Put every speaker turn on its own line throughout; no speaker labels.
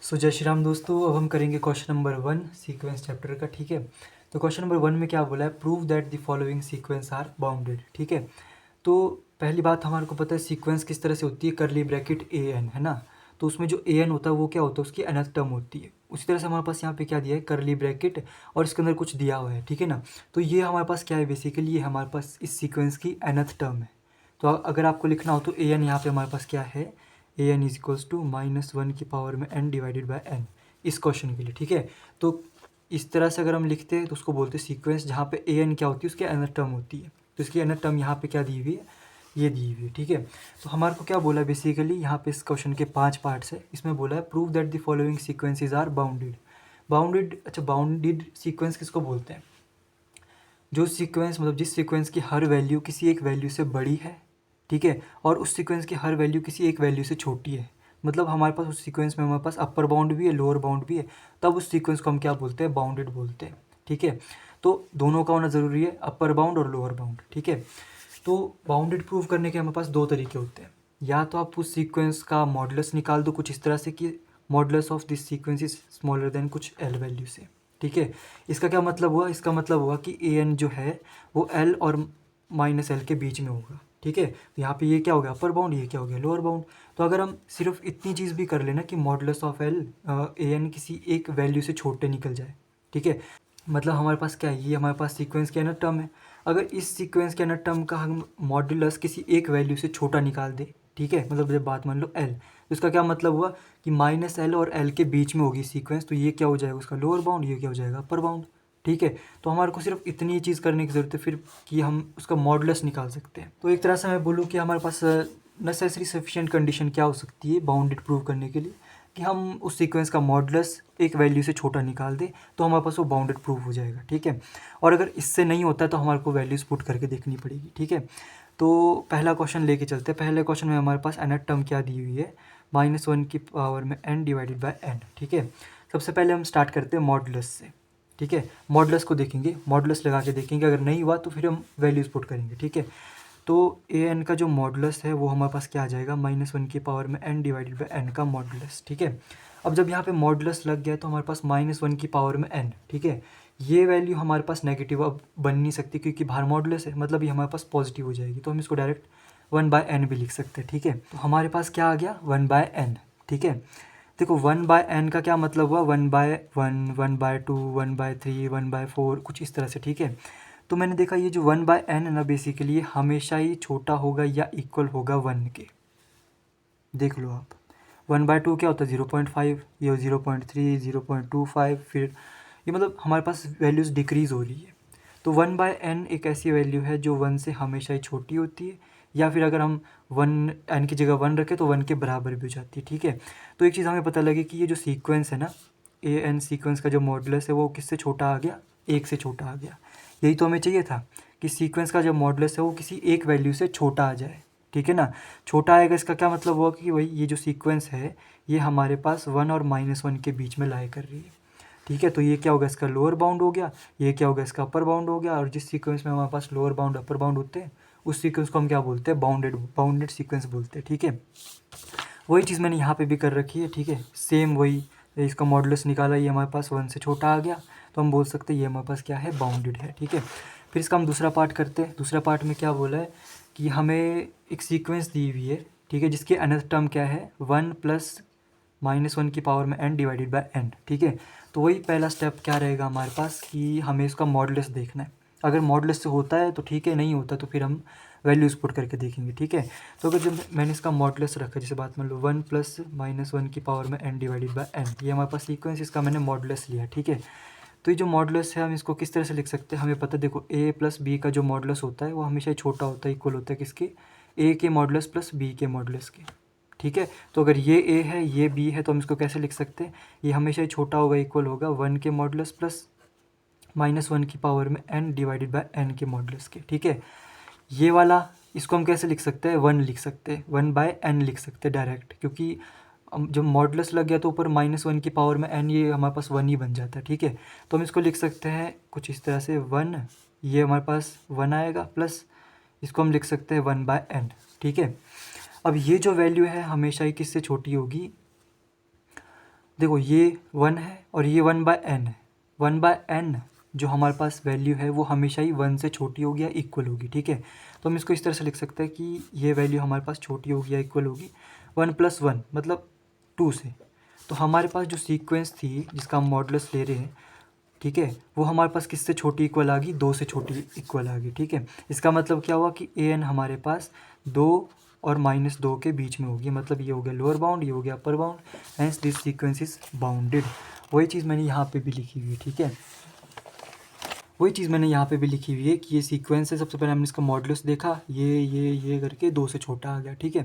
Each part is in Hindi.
जय श्री राम दोस्तों। अब हम करेंगे क्वेश्चन नंबर 1 सीक्वेंस चैप्टर का। ठीक है, तो क्वेश्चन नंबर 1 में क्या बोला है, prove that the following sequence are bounded. ठीक है, तो पहली बात हमारे को पता है सीक्वेंस किस तरह से होती है, करली ब्रैकेट ए एन है ना। तो उसमें जो ए एन होता है वो क्या होता है, उसकी nth टर्म होती है। उसी तरह से हमारे पास यहाँ पे क्या दिया है, करली ब्रैकेट, और इसके अंदर कुछ दिया हुआ है। ठीक है ना, तो ये हमारे पास क्या है, बेसिकली ये हमारे पास इस सीक्वेंस की nth टर्म है। तो अगर आपको लिखना हो तो ए एन यहाँ पे हमारे पास क्या है, A N is equals to -1 की पावर में n डिवाइडेड बाय n इस क्वेश्चन के लिए। ठीक है, तो इस तरह से अगर हम लिखते हैं तो उसको बोलते हैं सीक्वेंस, जहाँ पे ए एन क्या होती है, उसकी nth टर्म होती है। तो इसकी nth टर्म यहाँ पे क्या दी हुई है, ये दी हुई है। ठीक है, तो हमारे को क्या बोला है बेसिकली यहाँ पे, इस क्वेश्चन के 5 पार्ट्स है। इसमें बोला है prove that the following sequences are bounded. Bounded, अच्छा बाउंडेड सीक्वेंस किसको बोलते हैं, जो सीक्वेंस मतलब जिस सीक्वेंस की हर वैल्यू किसी एक वैल्यू से बड़ी है। ठीक है, और उस सीक्वेंस की हर वैल्यू किसी एक वैल्यू से छोटी है। मतलब हमारे पास उस सीक्वेंस में हमारे पास अपर बाउंड भी है, लोअर बाउंड भी है, तब उस सीक्वेंस को हम क्या बोलते हैं, बाउंडेड बोलते हैं। ठीक है, तो दोनों का होना ज़रूरी है, अपर बाउंड और लोअर बाउंड। ठीक है, तो बाउंडेड प्रूव करने के हमारे पास दो तरीके होते हैं। या तो आप उस सीक्वेंस का मॉडुलस निकाल दो कुछ इस तरह से कि modulus of this sequence is smaller than कुछ एल वैल्यू से। ठीक है, इसका क्या मतलब हुआ, इसका मतलब हुआ कि ए एन जो है वो एल और -l के बीच में होगा। ठीक है, तो यहाँ पे ये क्या हो गया, अपर बाउंड, ये क्या हो गया, लोअर बाउंड। तो अगर हम सिर्फ इतनी चीज़ भी कर लेना कि modulus of L A N किसी एक वैल्यू से छोटे निकल जाए। ठीक है, मतलब हमारे पास क्या है, ये हमारे पास सीक्वेंस के nth टर्म है। अगर इस सीक्वेंस के nth टर्म का हम मॉड्यूलस किसी एक वैल्यू से छोटा निकाल दे, ठीक है, मतलब जब बात मान लो l, तो इसका क्या मतलब हुआ कि -l और l के बीच में होगी सीक्वेंस। तो ये क्या हो जाएगा, उसका लोअर बाउंड, ये क्या हो जाएगा, अपर बाउंड। ठीक है, तो हमारे को सिर्फ इतनी चीज़ करने की ज़रूरत है फिर कि हम उसका मॉडुलस निकाल सकते हैं। तो एक तरह से मैं बोलूँ कि हमारे पास नेसेसरी सफिशिएंट कंडीशन क्या हो सकती है बाउंडेड प्रूव करने के लिए, कि हम उस सीक्वेंस का मॉडुलस एक वैल्यू से छोटा निकाल दें तो हमारे पास वो बाउंडेड प्रूफ हो जाएगा। ठीक है, और अगर इससे नहीं होता है तो हमारे को वैल्यूज़ पुट करके देखनी पड़ेगी। ठीक है, तो पहला क्वेश्चन लेके चलते हैं। पहले क्वेश्चन में हमारे पास nth टर्म क्या दी हुई है, -1 की पावर में n डिवाइडेड बाय n। ठीक है, सबसे पहले हम स्टार्ट करते हैं मॉडुलस से। ठीक है, मॉडुलस को देखेंगे, मॉडुलस लगा के देखेंगे, अगर नहीं हुआ तो फिर हम वैल्यूज़ पुट करेंगे। ठीक है, तो ए एन का जो मॉडुलस है वो हमारे पास क्या आ जाएगा, -1 की पावर में n डिवाइडेड बाय n का मॉडुलस। ठीक है, अब जब यहाँ पे मॉडुलस लग गया तो हमारे पास -1 की पावर में n। ठीक है, ये वैल्यू हमारे पास नेगेटिव अब बन नहीं सकती क्योंकि बाहर मॉडुलस है, मतलब ये हमारे पास पॉजिटिव हो जाएगी। तो हम इसको डायरेक्ट 1/n भी लिख सकते हैं। ठीक है, तो हमारे पास क्या आ गया, 1/n। ठीक है, देखो 1/n का क्या मतलब हुआ, 1/1, 1/2, 1/3, 1/4, कुछ इस तरह से। ठीक है, तो मैंने देखा ये जो 1/n है ना, बेसिकली हमेशा ही छोटा होगा या इक्वल होगा 1 के। देख लो आप, 1/2 क्या होता है, 0.5, ये 0.3, 0.25, फिर ये मतलब हमारे पास वैल्यूज़ डिक्रीज़ हो रही है। तो 1/n एक ऐसी वैल्यू है जो 1 से हमेशा ही छोटी होती है, या फिर अगर हम 1 n की जगह 1 रखें तो 1 के बराबर भी हो जाती है। ठीक है, तो एक चीज़ हमें पता लगी कि ये जो सीक्वेंस है ना, ए एन सीक्वेंस का जो मॉडुलस है वो किससे छोटा आ गया, 1 से छोटा आ गया। यही तो हमें चाहिए था कि सीक्वेंस का जो मॉडुलस है वो किसी एक वैल्यू से छोटा आ जाए। ठीक है ना, छोटा आएगा, इसका क्या मतलब हुआ कि वही ये जो सीक्वेंस है ये हमारे पास 1 और -1 के बीच में लाई कर रही है। ठीक है, तो ये क्या होगा, इसका लोअर बाउंड हो गया, ये क्या होगा, इसका अपर बाउंड हो गया। और जिस सीक्वेंस में हमारे पास लोअर बाउंड अपर बाउंड होते हैं उस सीक्वेंस को हम क्या बोलते हैं, बाउंडेड सीक्वेंस बोलते हैं। ठीक है, वही चीज़ मैंने यहाँ पे भी कर रखी है। ठीक है, सेम वही, इसका मॉडुलस निकाला, ये हमारे पास 1 से छोटा आ गया, तो हम बोल सकते हैं ये हमारे पास क्या है, बाउंडेड है। ठीक है, फिर इसका हम दूसरा पार्ट करते हैं। दूसरा पार्ट में क्या बोला है कि हमें एक सीक्वेंस दी हुई है। ठीक है, जिसके nth टर्म क्या है, 1 + -1 की पावर में n डिवाइडेड बाय n। ठीक है, तो वही पहला स्टेप क्या रहेगा हमारे पास कि हमें इसका मॉडुलस देखना है। अगर मॉडुलस से होता है तो ठीक है, नहीं होता तो फिर हम वैल्यूज़ पुट करके देखेंगे। ठीक है, तो अगर जब मैंने इसका मॉडुलस रखा, जैसे बात मान लो 1 + -1 की पावर में n डिवाइडेड बाय n, ये हमारे पास सीक्वेंस, इसका मैंने मॉडुलस लिया। ठीक है, तो ये जो मॉडुलस है हम इसको किस तरह से लिख सकते हैं, हमें पता है, देखो a + b का जो मॉडुलस होता है वो हमेशा ही छोटा होता है, इक्वल होता है किसके, a के मॉडुलस प्लस b के मॉडुलस के। ठीक है, तो अगर ये a है ये b है तो हम इसको कैसे लिख सकते हैं, ये हमेशा ही छोटा होगा, इक्वल होगा 1 के मॉडुलस प्लस -1 की पावर में n डिवाइडेड बाय n के मॉडुलस के। ठीक है, ये वाला इसको हम कैसे लिख सकते हैं, 1 लिख सकते हैं, 1/n लिख सकते हैं डायरेक्ट, क्योंकि जब मॉडुलस लग गया तो ऊपर -1 की पावर में n, ये हमारे पास 1 ही बन जाता है। ठीक है, तो हम इसको लिख सकते हैं कुछ इस तरह से, 1, ये हमारे पास 1 आएगा, प्लस इसको हम लिख सकते हैं 1/n। ठीक है, अब ये जो वैल्यू है हमेशा ही किससे छोटी होगी, देखो ये 1 है और ये 1/n है। 1/n जो हमारे पास वैल्यू है वो हमेशा ही 1 से छोटी होगी या इक्वल होगी, ठीक है। तो हम इसको इस तरह से लिख सकते हैं कि ये वैल्यू हमारे पास छोटी होगी या इक्वल होगी 1 + 1 मतलब 2 से। तो हमारे पास जो सीक्वेंस थी जिसका हम मॉडुलस ले रहे हैं, ठीक है, वो हमारे पास किससे छोटी इक्वल आ गई, 2 से छोटी इक्वल आ गई, ठीक है। इसका मतलब क्या हुआ कि an हमारे पास 2 और -2 के बीच में होगी, मतलब ये हो गया लोअर बाउंड, ये हो गया upper bound, hence this sequence is bounded. वही चीज़ मैंने यहाँ पे भी लिखी हुई है, ठीक है। वही चीज़ मैंने यहाँ पे भी लिखी हुई है कि ये सीक्वेंस है। सबसे पहले हमने इसका मॉडुलस देखा, ये करके 2 से छोटा आ गया, ठीक है।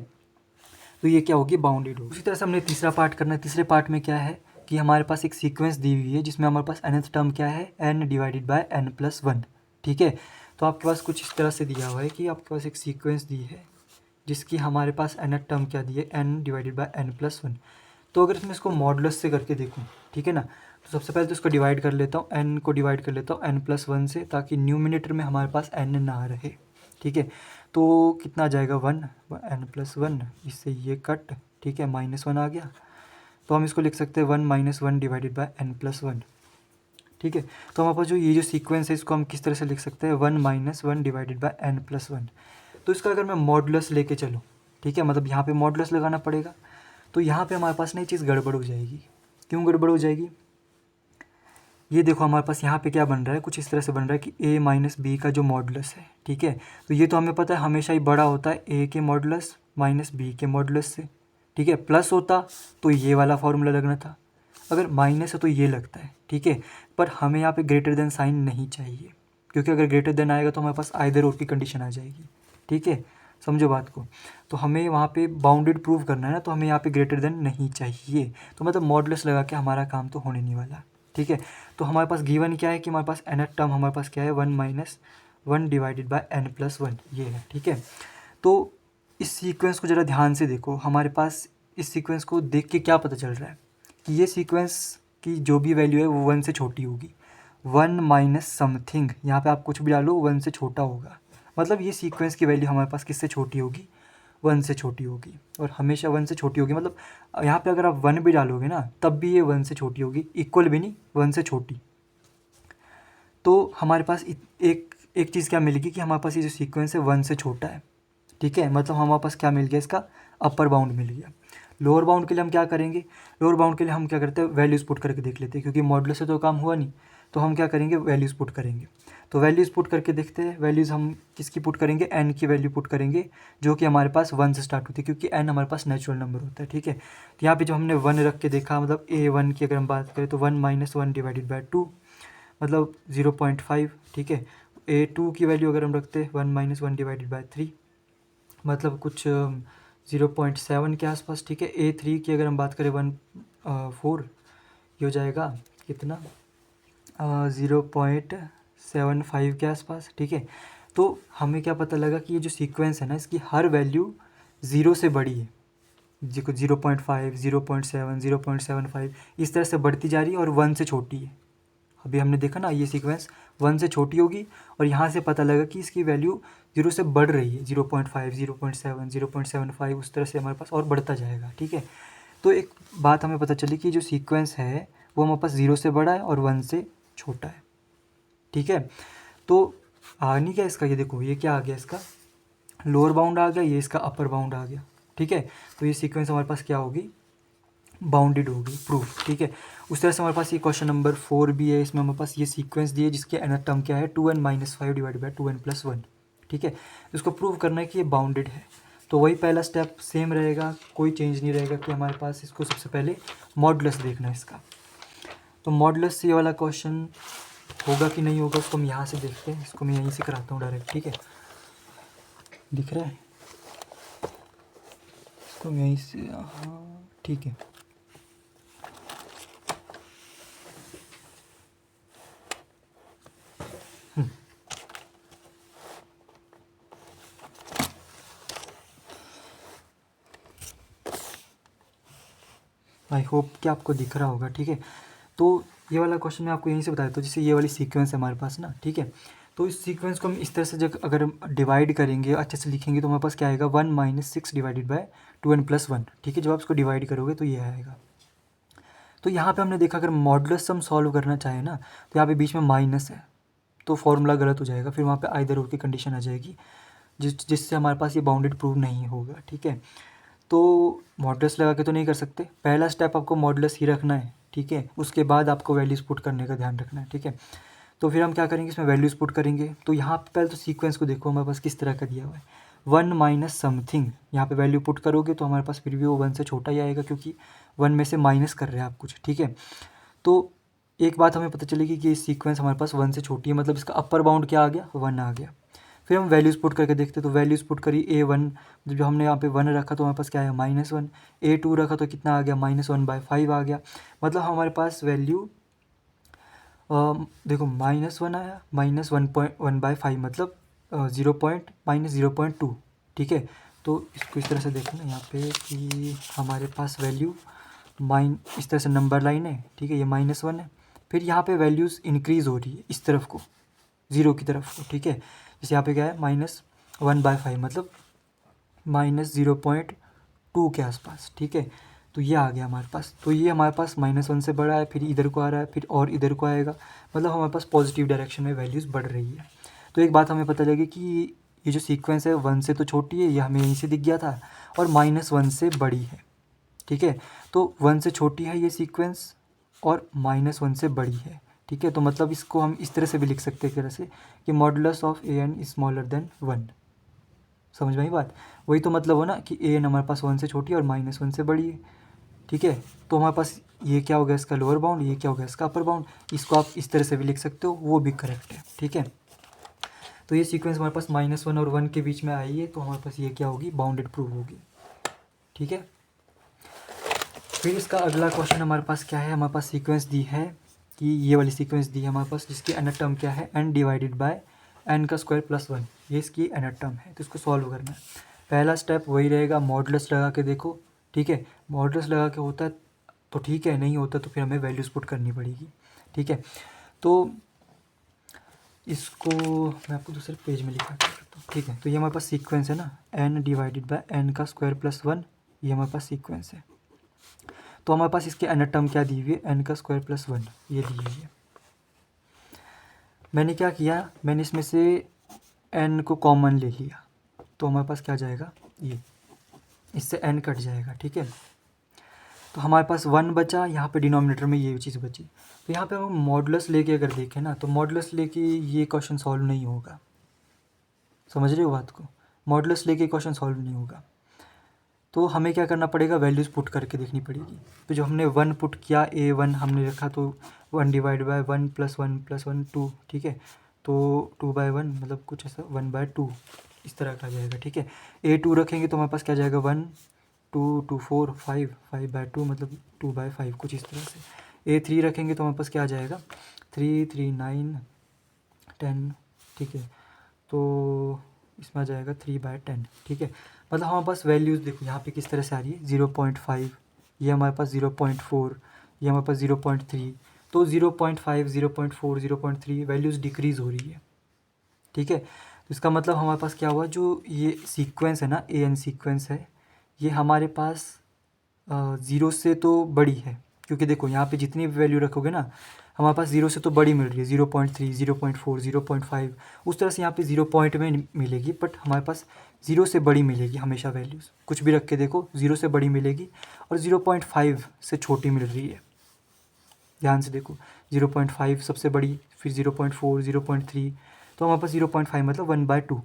तो ये क्या होगी, बाउंडेड होगी। उसी तरह से हमने तीसरा पार्ट करना है। तीसरे पार्ट में क्या है कि हमारे पास एक सीक्वेंस दी हुई है जिसमें हमारे पास nth टर्म क्या है, n/n+1, ठीक है। तो आपके पास कुछ इस तरह से दिया हुआ है कि आपके पास एक सीक्वेंस दी है जिसकी हमारे पास nth टर्म क्या दी है, n/n+1। तो अगर मैं इसको मॉडुलस से करके देखूँ, ठीक है ना, तो सबसे पहले तो इसको डिवाइड कर लेता हूँ, n को डिवाइड कर लेता हूँ n+1 से, ताकि न्यूमिनेटर में हमारे पास n ना रहे, ठीक है। तो कितना आ जाएगा, 1 n+1, इससे ये कट, ठीक है, -1 आ गया। तो हम इसको लिख सकते हैं 1 - 1 / n+1, ठीक है। तो हमारे पास जो ये जो सीक्वेंस है इसको हम किस तरह से लिख सकते हैं, 1 - 1 / n+1। तो इसका अगर मैं मॉडुलस लेके चलूँ, ठीक है, मतलब यहाँ पे मॉडुलस लगाना पड़ेगा। तो यहाँ पे हमारे पास ना ये चीज़ गड़बड़ हो जाएगी। क्यों गड़बड़ हो जाएगी, ये देखो हमारे पास यहाँ पे क्या बन रहा है, कुछ इस तरह से बन रहा है कि a - b का जो मॉडुलस है, ठीक है। तो ये तो हमें पता है हमेशा ही बड़ा होता है a के मॉडुलस - b के मॉडुलस से, ठीक है। प्लस होता तो ये वाला फॉर्मूला लगना था, अगर माइनस है तो ये लगता है, ठीक है। पर हमें यहाँ पे ग्रेटर देन साइन नहीं चाहिए, क्योंकि अगर ग्रेटर देन आएगा तो हमारे पास आइदर और की कंडीशन आ जाएगी, ठीक है। समझो बात को। तो हमें वहाँ पे बाउंडेड प्रूव करना है ना, तो हमें यहाँ पे ग्रेटर देन नहीं चाहिए। तो मतलब मॉडुलस लगा के हमारा काम तो होने नहीं वाला, ठीक है। तो हमारे पास गिवन क्या है कि हमारे पास nth टर्म हमारे पास क्या है, 1 - 1 / n+1, ये है, ठीक है। तो इस सीक्वेंस को ज़रा ध्यान से देखो। हमारे पास इस सीक्वेंस को देख के क्या पता चल रहा है कि ये सीक्वेंस की जो भी वैल्यू है वो 1 से छोटी होगी। 1 माइनस समथिंग, यहाँ पे आप कुछ भी डालो 1 से छोटा होगा, मतलब ये सीक्वेंस की वैल्यू हमारे पास किससे छोटी होगी, 1 से छोटी होगी। और हमेशा 1 से छोटी होगी, मतलब यहाँ पे अगर आप 1 भी डालोगे ना तब भी ये 1 से छोटी होगी, इक्वल भी नहीं, 1 से छोटी। तो हमारे पास एक एक चीज़ क्या मिलेगी कि हमारे पास ये जो सीक्वेंस है 1 से छोटा है, ठीक है। मतलब हमारे पास क्या मिल गया, इसका अपर बाउंड मिल गया। लोअर बाउंड के लिए हम क्या करेंगे, लोअर बाउंड के लिए हम क्या करते हैं, वैल्यूज़ पुट करके देख लेते हैं, क्योंकि मॉडुलस से तो काम हुआ नहीं। तो हम क्या करेंगे, वैल्यूज़ पुट करेंगे। तो वैल्यूज़ पुट करके देखते हैं। वैल्यूज़ हम किसकी पुट करेंगे, n की वैल्यू पुट करेंगे, जो कि हमारे पास 1 से स्टार्ट होती है, क्योंकि n हमारे पास नेचुरल नंबर होता है, ठीक है। तो यहाँ पे जो हमने 1 रख के देखा, मतलब a1 की अगर हम बात करें तो 1 - 1 / 2, मतलब 0.5, ठीक है। a2 की वैल्यू अगर हम रखते हैं 1 - 1 / 3, मतलब कुछ 0.7 के आसपास, ठीक है। a3 की अगर हम बात करें 4, ये हो जाएगा कितना, 0.75 के आसपास, ठीक है। तो हमें क्या पता लगा कि ये जो सीक्वेंस है ना, इसकी हर वैल्यू 0 से बड़ी है। 0.5, 0.7, 0.75 इस तरह से बढ़ती जा रही है और 1 से छोटी है। अभी हमने देखा ना, ये सीक्वेंस 1 से छोटी होगी और यहाँ से पता लगा कि इसकी वैल्यू 0 से बढ़ रही है, 0.5, 0.7, 0.75 उस तरह से हमारे पास और बढ़ता जाएगा, ठीक है। तो एक बात हमें पता चली कि जो सीक्वेंस है वो हमारे पास 0 से बड़ा है और 1 से छोटा है, ठीक है। तो नहीं क्या इसका, ये देखो ये क्या आ गया, इसका लोअर बाउंड आ गया, ये इसका अपर बाउंड आ गया, ठीक है। तो ये सीक्वेंस हमारे पास क्या होगी, बाउंडेड होगी, प्रूफ, ठीक है। उस तरह से हमारे पास ये क्वेश्चन नंबर 4 भी है। इसमें हमारे पास ये सीक्वेंस दी है जिसके nth टर्म क्या है, 2n - 5 / 2n+1, ठीक है। इसको प्रूव करना है कि ये बाउंडेड है। तो वही पहला स्टेप सेम रहेगा, कोई चेंज नहीं रहेगा कि हमारे पास इसको सबसे पहले मॉडुलस देखना है इसका। तो मॉडुलस से ये वाला क्वेश्चन होगा कि नहीं होगा उसको हम यहाँ से देखते हैं। इसको मैं यहीं से कराता हूँ डायरेक्ट, ठीक है। दिख रहा है इसको मैं यहीं से, हाँ ठीक है। आई होप कि आपको दिख रहा होगा, ठीक है। तो ये वाला क्वेश्चन मैं आपको यहीं से बता देता हूँ। जैसे ये वाली सीक्वेंस है हमारे पास ना, ठीक है। तो इस सीक्वेंस को हम इस तरह से जब अगर हम डिवाइड करेंगे, अच्छे से लिखेंगे, तो हमारे पास क्या आएगा, 1 - 6 / 2n+1, ठीक है। जब आप इसको डिवाइड करोगे तो ये आएगा। तो यहाँ पे हमने देखा अगर मॉडुलस सम सॉल्व करना चाहे ना तो यहाँ पे बीच में माइनस है तो फॉर्मूला गलत हो जाएगा, फिर वहाँ पे आइदर और की कंडीशन आ जाएगी जिससे हमारे पास ये बाउंडेड प्रूव नहीं होगा, ठीक है। तो मॉडुलस लगा के तो नहीं कर सकते, पहला स्टेप आपको मॉडुलस ही रखना है, ठीक है। उसके बाद आपको वैल्यूज़ पुट करने का ध्यान रखना है, ठीक है। तो फिर हम क्या करेंगे, इसमें वैल्यूज़ पुट करेंगे। तो यहाँ पे पहले तो सीक्वेंस को देखो हमारे पास किस तरह का दिया हुआ है, 1 माइनस समथिंग। यहाँ पे वैल्यू पुट करोगे तो हमारे पास फिर भी वो 1 से छोटा ही आएगा क्योंकि 1 में से माइनस कर रहे हैं आप कुछ, ठीक है। तो एक बात हमें पता चलेगी कि सीक्वेंस हमारे पास 1 से छोटी है, मतलब इसका अपर बाउंड क्या आ गया, 1 आ गया। फिर हम वैल्यूज़ पुट करके देखते, तो वैल्यूज़ पुट करी A1, जो हमने यहाँ पे 1 रखा तो हमारे पास क्या आया -1, A2 रखा तो कितना आ गया -1/5 आ गया। मतलब हमारे पास वैल्यू देखो -1 आया, -1.1/5 मतलब 0.-0.2, ठीक है। तो इसको इस तरह से देखो ना यहाँ पे कि हमारे पास वैल्यू इस तरह से नंबर लाइन है, ठीक है, ये -1 है। फिर यहाँ पे वैल्यूज़ इंक्रीज़ हो रही है इस तरफ को, 0 की तरफ को, ठीक है। जैसे यहाँ पे क्या है -1/5 मतलब -0.2 के आसपास, ठीक है। तो ये आ गया हमारे पास, तो ये हमारे पास -1 से बड़ा है, फिर इधर को आ रहा है, फिर और इधर को आएगा, मतलब हमारे पास पॉजिटिव डायरेक्शन में वैल्यूज़ बढ़ रही है। तो एक बात हमें पता लगी कि ये जो सीक्वेंस है 1 से तो छोटी है, ये हमें यहीं से दिख गया था, और -1 से बड़ी है, ठीक है। तो 1 से छोटी है ये सीक्वेंस और -1 से बड़ी है, ठीक है। तो मतलब इसको हम इस तरह से भी लिख सकते हैं, एक तरह से कि modulus of an is smaller than 1। समझ में आई बात? वही तो मतलब हो ना कि an हमारे पास 1 से छोटी है और -1 से बड़ी है, ठीक है। तो हमारे पास ये क्या हो गया इसका लोअर बाउंड, ये क्या हो गया इसका अपर बाउंड। इसको आप इस तरह से भी लिख सकते हो, वो भी करेक्ट है, ठीक है। तो ये सीक्वेंस हमारे पास -1 और 1 के बीच में आई है, तो हमारे पास ये क्या होगी, बाउंडेड प्रूव होगी, ठीक है। फिर इसका अगला क्वेश्चन हमारे पास क्या है, हमारे पास सीक्वेंस दी है कि ये वाली सीक्वेंस दी है हमारे पास, जिसकी nth टर्म क्या है, n डिवाइडेड बाय n का स्क्वायर प्लस 1, ये इसकी nth टर्म है। तो इसको सॉल्व करना है। पहला स्टेप वही रहेगा, मॉडुलस लगा के देखो, ठीक है। मॉडुलस लगा के होता है तो ठीक है, नहीं होता तो फिर हमें वैल्यूज़ पुट करनी पड़ेगी, ठीक है। तो इसको मैं आपको दूसरे पेज में लिखा करता हूँ, ठीक है। तो ये हमारे पास सीक्वेंस है ना, n डिवाइडेड बाय n का स्क्वायर प्लस 1, ये हमारे पास सीक्वेंस है। तो हमारे पास इसके nth टर्म क्या दी हुई है, n का स्क्वायर प्लस 1, ये दी हुई है। मैंने क्या किया, मैंने इसमें से n को कॉमन ले लिया, तो हमारे पास क्या जाएगा, ये इससे n कट जाएगा, ठीक है। तो हमारे पास 1 बचा, यहाँ पे डिनोमिनेटर में ये चीज़ बची। तो यहाँ पे हम मॉडुलस लेके अगर देखें ना, तो मॉडुलस लेके ये क्वेश्चन सॉल्व नहीं होगा। समझ रहे हो बात को? मॉडुलस लेके क्वेश्चन सॉल्व नहीं होगा। तो हमें क्या करना पड़ेगा, वैल्यूज़ पुट करके देखनी पड़ेगी। तो जो हमने 1 पुट किया, A1 हमने रखा, तो 1 डिवाइड बाय 1 प्लस 1 प्लस 1 2, ठीक है। तो 2/1 मतलब कुछ ऐसा 1/2 इस तरह का जाएगा, ठीक है। A2 रखेंगे तो हमारे पास क्या जाएगा, 1 2 2 4 5 5/2 मतलब 2/5 कुछ इस तरह से। A3 रखेंगे तो हमारे पास क्या आ जाएगा, 3 3 9 10, ठीक है। तो इसमें आ जाएगा 3/10, ठीक है। मतलब हमारे पास वैल्यूज़ देखो यहाँ पे किस तरह से आ रही है, 0.5, ये हमारे पास 0.4, ये हमारे पास 0.3। तो 0.5 0.4 0.3 वैल्यूज़ डिक्रीज़ हो रही है, ठीक है। तो इसका मतलब हमारे पास क्या हुआ, जो ये सीक्वेंस है ना, an सीक्वेंस है, ये हमारे पास 0 से तो बड़ी है, क्योंकि देखो यहाँ पे जितनी भी वैल्यू रखोगे ना, हमारे पास 0 से तो बड़ी मिल रही है, 0.3 0.4 0.5 उस तरह से यहाँ पे 0 पॉइंट में मिलेगी, बट हमारे पास 0 से बड़ी मिलेगी हमेशा वैल्यूज़। कुछ भी रख के देखो 0 से बड़ी मिलेगी और 0.5 से छोटी मिल रही है। ध्यान से देखो, 0.5 सबसे बड़ी, फिर 0.4 0.3, तो हमारे पास 0.5 मतलब 1/2।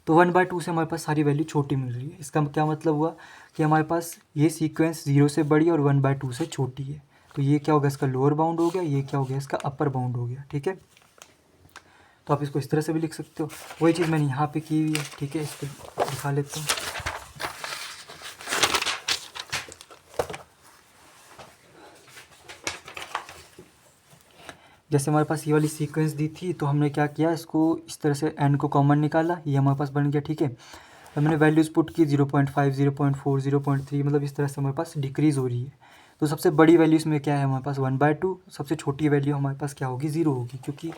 तो 1/2 से हमारे पास सारी वैल्यू छोटी मिल रही है। इसका क्या मतलब हुआ कि हमारे पास ये सीक्वेंस 0 से बड़ी और 1/2 से छोटी है। तो ये क्या होगा, इसका लोअर बाउंड हो गया, ये क्या हो गया, इसका अपर बाउंड हो गया, ठीक है। तो आप इसको इस तरह से भी लिख सकते हो। वही चीज़ मैंने यहाँ पे की हुई है, ठीक है। इसको दिखा लेता हूँ। जैसे हमारे पास ये वाली सीक्वेंस दी थी, तो हमने क्या किया, इसको इस तरह से n को कॉमन निकाला, ये हमारे पास बन गया, ठीक है। तो मैंने वैल्यूज़ पुट की 0.5 0.4 0.3, मतलब इस तरह से हमारे पास डिक्रीज़ हो रही है। तो सबसे बड़ी वैल्यूज़ में क्या है हमारे पास 1/2, सबसे छोटी वैल्यू हमारे पास क्या होगी, 0 होगी, क्योंकि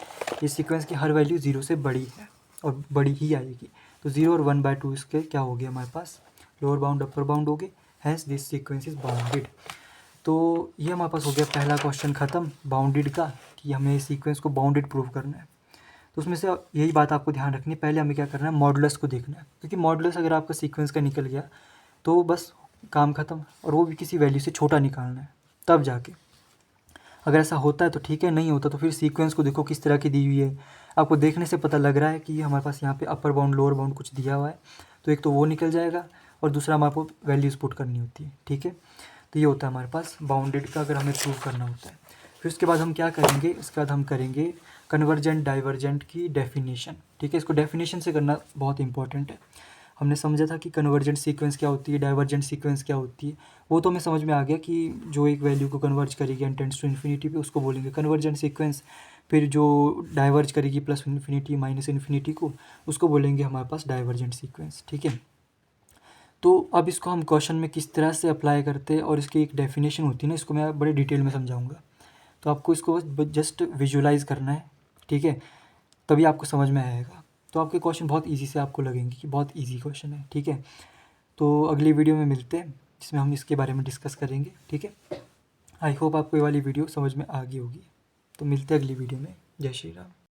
ये सीक्वेंस की हर वैल्यू 0 से बड़ी है और बड़ी ही आएगी। तो 0 और 1/2 इसके क्या हो गए हमारे पास, लोअर बाउंड अपर बाउंड हो गए, hence this sequence is bounded. तो ये हमारे पास हो गया पहला क्वेश्चन ख़त्म बाउंडेड का, कि हमें सीक्वेंस को बाउंडेड प्रूव करना है। तो उसमें से यही बात आपको ध्यान रखनी है, पहले हमें क्या करना है, मॉडुलस को देखना है, क्योंकि मॉडुलस अगर आपका सीक्वेंस का निकल गया तो बस काम ख़त्म, और वो भी किसी वैल्यू से छोटा निकालना है तब जाके। अगर ऐसा होता है तो ठीक है, नहीं होता तो फिर सीक्वेंस को देखो किस तरह की दी हुई है। आपको देखने से पता लग रहा है कि हमारे पास यहाँ पे अपर बाउंड लोअर बाउंड कुछ दिया हुआ है, तो एक तो वो निकल जाएगा और दूसरा हमारे को वैल्यूज़ पुट करनी होती है, ठीक है। तो ये होता है हमारे पास बाउंडेड का, अगर हमें प्रूव करना होता है। फिर उसके बाद हम क्या करेंगे, इसके बाद हम करेंगे कन्वर्जेंट डाइवर्जेंट की डेफिनेशन, ठीक है। इसको डेफिनेशन से करना बहुत इंपॉर्टेंट है। हमने समझा था कि कन्वर्जेंट सीक्वेंस क्या होती है, डाइवर्जेंट सीक्वेंस क्या होती है, वो तो हमें समझ में आ गया कि जो एक वैल्यू को कन्वर्ज करेगी एंड टेंड्स टू इन्फिनिटी पे उसको बोलेंगे कन्वर्जेंट सीक्वेंस। फिर जो डाइवर्ज करेगी प्लस इन्फिनिटी माइनस इन्फिनिटी को, उसको बोलेंगे हमारे पास डाइवर्जेंट सीक्वेंस, ठीक है। तो अब इसको हम क्वेश्चन में किस तरह से अप्लाई करते हैं और इसकी एक डेफिनेशन होती है ना, इसको मैं बड़े डिटेल में समझाऊंगा। तो आपको इसको जस्ट विजुलाइज करना है, ठीक है, तभी आपको समझ में आएगा। तो आपके क्वेश्चन बहुत इजी से आपको लगेंगे कि बहुत इजी क्वेश्चन है, ठीक है। तो अगली वीडियो में मिलते हैं जिसमें हम इसके बारे में डिस्कस करेंगे, ठीक है। आई होप आपको ये वाली वीडियो समझ में आ गई होगी। तो मिलते हैं अगली वीडियो में। जय श्री राम।